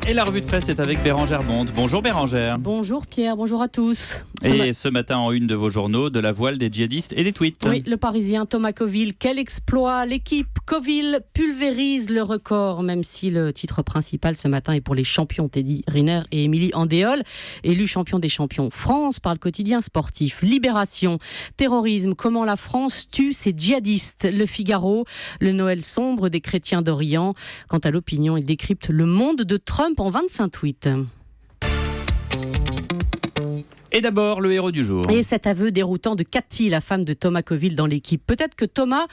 Et la revue de presse est avec Bérangère Bonte. Bonjour Bérangère. Bonjour Pierre, bonjour à tous. Ce matin en une de vos journaux, de la voile des djihadistes et des tweets. Oui, le Parisien Thomas Coville, quel exploit! L'équipe Coville pulvérise le record, même si le titre principal ce matin est pour les champions Teddy Riner et Émilie Andéol, élus champions des champions France par le quotidien sportif. Libération, terrorisme, comment la France tue ses djihadistes. Le Figaro, le Noël sombre des chrétiens d'Orient. Quant à l'opinion, il décrypte le monde de Trump en 25 tweets. Et d'abord, le héros du jour. Et cet aveu déroutant de Cathy, la femme de Thomas Coville dans l'équipe. Peut-être que Thomas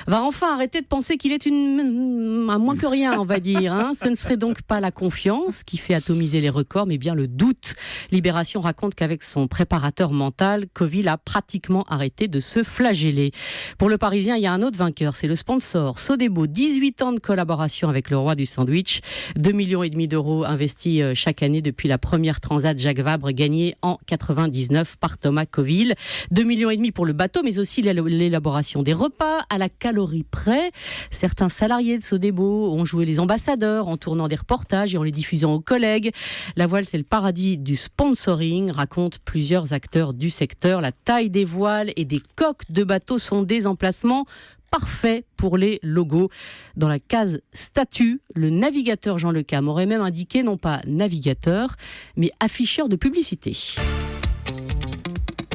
va enfin arrêter de penser qu'il est un moins que rien, on va dire. Ce ne serait donc pas la confiance qui fait atomiser les records, mais bien le doute. Libération raconte qu'avec son préparateur mental, Coville a pratiquement arrêté de se flageller. Pour le Parisien, il y a un autre vainqueur, c'est le sponsor Sodebo. 18 ans de collaboration avec le roi du sandwich. 2,5 millions d'euros investis chaque année depuis la première transat Jacques Vabre gagnée en 99 par Thomas Coville. 2,5 millions pour le bateau, mais aussi l'élaboration des repas à la calorie près. Certains salariés de Sodebo ont joué les ambassadeurs en tournant des reportages et en les diffusant aux collègues. La voile, c'est le paradis du sponsoring, racontent plusieurs acteurs du secteur. La taille des voiles et des coques de bateaux sont des emplacements parfait pour les logos. Dans la case statut, le navigateur Jean Le Cam aurait même indiqué non pas navigateur, mais afficheur de publicité.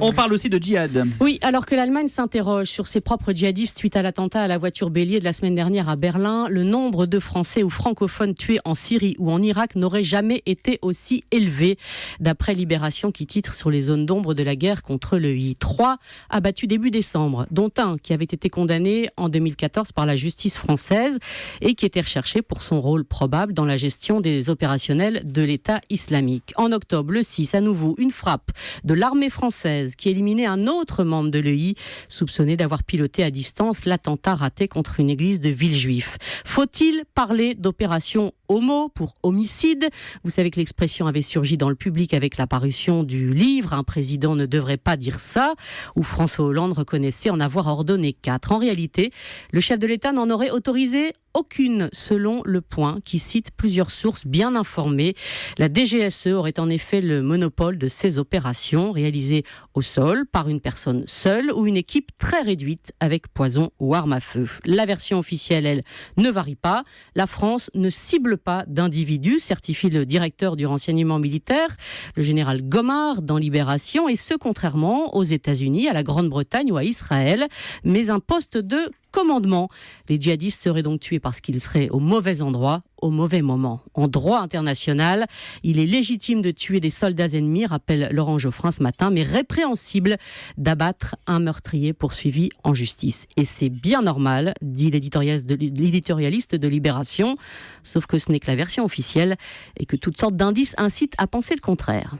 On parle aussi de djihad. Oui, alors que l'Allemagne s'interroge sur ses propres djihadistes suite à l'attentat à la voiture bélier de la semaine dernière à Berlin, le nombre de Français ou francophones tués en Syrie ou en Irak n'aurait jamais été aussi élevé. D'après Libération qui titre sur les zones d'ombre de la guerre contre le I. 3 abattus début décembre, dont un qui avait été condamné en 2014 par la justice française et qui était recherché pour son rôle probable dans la gestion des opérationnels de l'État islamique. En octobre, le 6, à nouveau, une frappe de l'armée française qui éliminait un autre membre de l'EI soupçonné d'avoir piloté à distance l'attentat raté contre une église de Villejuif. Faut-il parler d'opération homo pour homicide? Vous savez que l'expression avait surgi dans le public avec la parution du livre « Un président ne devrait pas dire ça » où François Hollande reconnaissait en avoir ordonné 4. En réalité, le chef de l'État n'en aurait autorisé aucune, selon Le Point, qui cite plusieurs sources bien informées. La DGSE aurait en effet le monopole de ces opérations réalisées au sol par une personne seule ou une équipe très réduite avec poison ou arme à feu. La version officielle, elle, ne varie pas. La France ne cible pas d'individus, certifie le directeur du renseignement militaire, le général Gomard, dans Libération, et ce contrairement aux États-Unis, à la Grande-Bretagne ou à Israël, mais un poste de commandement. Les djihadistes seraient donc tués parce qu'ils seraient au mauvais endroit, au mauvais moment. En droit international, il est légitime de tuer des soldats ennemis, rappelle Laurent Geoffrin ce matin, mais répréhensible d'abattre un meurtrier poursuivi en justice. Et c'est bien normal, dit l'éditorialiste de Libération, sauf que ce n'est que la version officielle et que toutes sortes d'indices incitent à penser le contraire.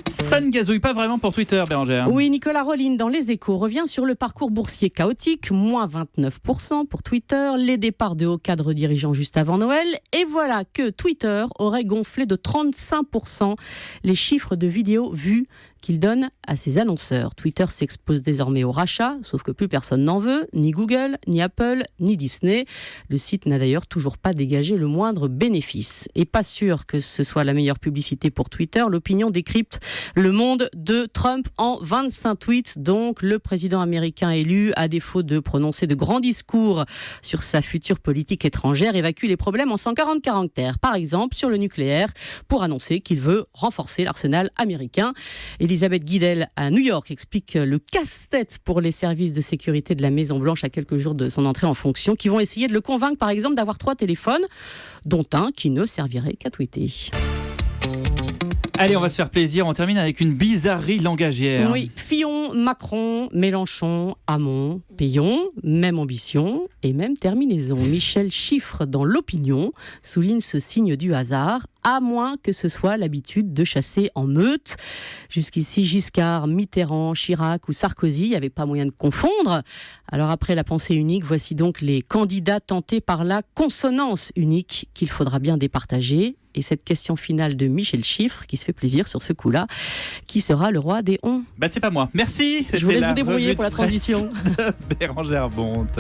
Ça ne gazouille pas vraiment pour Twitter, Bérangère. Oui, Nicolas Rollin dans Les Échos revient sur le parcours boursier chaotique, moins 29% pour Twitter, les départs de hauts cadres dirigeants juste avant Noël, et voilà que Twitter aurait gonflé de 35% les chiffres de vidéos vues qu'il donne à ses annonceurs. Twitter s'expose désormais au rachat, sauf que plus personne n'en veut, ni Google, ni Apple, ni Disney. Le site n'a d'ailleurs toujours pas dégagé le moindre bénéfice. Et pas sûr que ce soit la meilleure publicité pour Twitter, l'opinion décrypte le monde de Trump en 25 tweets. Donc le président américain élu, à défaut de prononcer de grands discours sur sa future politique étrangère, évacue les problèmes en 140 caractères. Par exemple, sur le nucléaire, pour annoncer qu'il veut renforcer l'arsenal américain. Elisabeth Guidel à New York explique le casse-tête pour les services de sécurité de la Maison-Blanche à quelques jours de son entrée en fonction, qui vont essayer de le convaincre par exemple d'avoir 3 téléphones, dont un qui ne servirait qu'à tweeter. Allez, on va se faire plaisir. On termine avec une bizarrerie langagière. Oui, Fillon, Macron, Mélenchon, Hamon, Payon, même ambition et même terminaison. Michel Chiffre dans l'opinion souligne ce signe du hasard, à moins que ce soit l'habitude de chasser en meute. Jusqu'ici, Giscard, Mitterrand, Chirac ou Sarkozy, il n'y avait pas moyen de confondre. Alors après la pensée unique, voici donc les candidats tentés par la consonance unique qu'il faudra bien départager. Et cette question finale de Michel Chiffre, qui se fait plaisir sur ce coup-là, qui sera le roi des on? C'est pas moi. Merci. Je vous laisse vous débrouiller pour la transition. Bérangère Bonte.